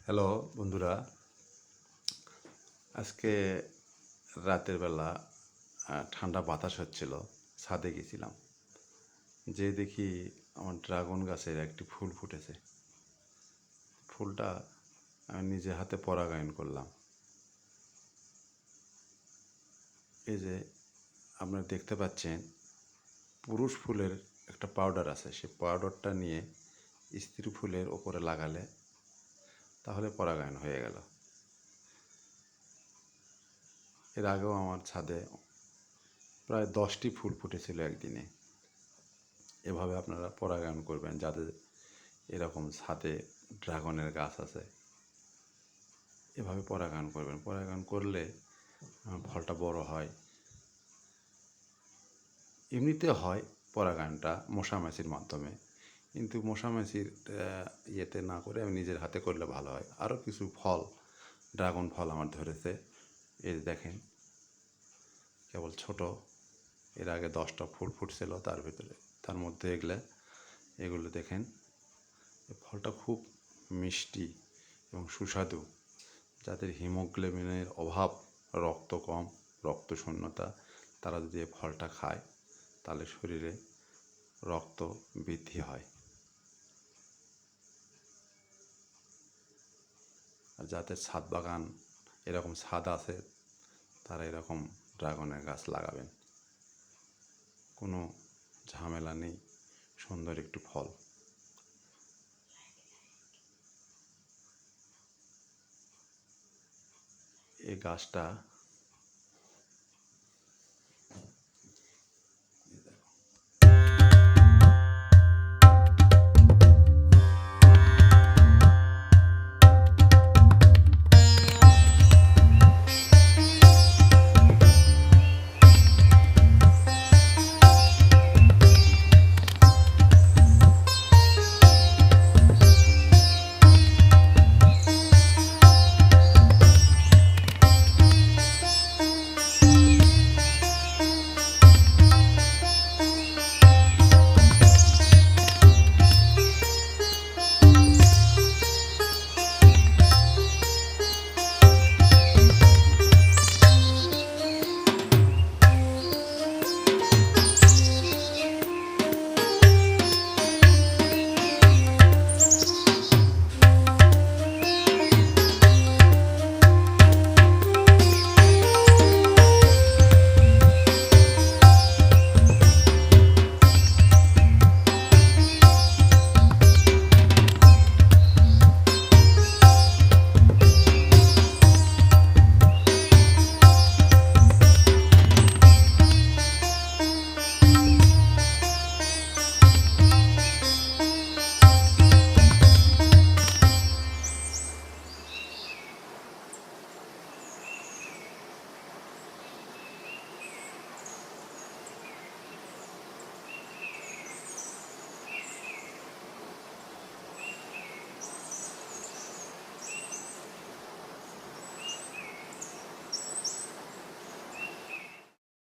Hello বন্ধুরা, আজকে রাতের বেলা ঠান্ডা বাতাস হচ্ছিল। ছাদে গেছিলাম, যে দেখি আমার ড্রাগন গাছের একটি ফুল ফুটেছে। ফুলটা আমি নিজে হাতে পরাগায়ন করলাম। এই যে আপনারা দেখতে পাচ্ছেন, পুরুষ ফুলের একটা পাউডার আছে, সেই পাউডারটা নিয়ে স্ত্রী ফুলের ওপরে লাগালে তাহলে পরাগায়ন হয়ে গেল। এর আগেও আমার ছাদে প্রায় 10টি ফুল ফুটেছিল একদিনে। এভাবে আপনারা পরাগায়ন করবেন, যাদের এরকম ছাদে ড্রাগনের গাছ আছে। এভাবে পরাগায়ন করবেন, পরাগায়ন করলে ফলটা বড় হয়। এমনিতে হয় পরাগায়নটা মশামাছির মাধ্যমে, কিন্তু মশামাছির ইয়েতে না করে আমি নিজের হাতে করলে ভালো হয়। আরও কিছু ফল, ড্রাগন ফল আমার ধরেছে। এই দেখেন, কেবল ছোট। এর আগে 10টা ফুল ফুটছিল, তার মধ্যে এগুলো দেখেন। এই ফলটা খুব মিষ্টি এবং সুস্বাদু। যাদের হিমোগ্লোবিনের অভাব, রক্ত কম, রক্ত শূন্যতা, তারা যদি এই ফলটা খায় তাহলে শরীরে রক্ত বৃদ্ধি হয়। আর যাদের ছাদ বাগান, এরকম ছাদ আছে, তারা এরকম ড্রাগনের গাছ লাগাবেন। কোনো ঝামেলা নেই, সুন্দর একটু ফল। এই গাছটা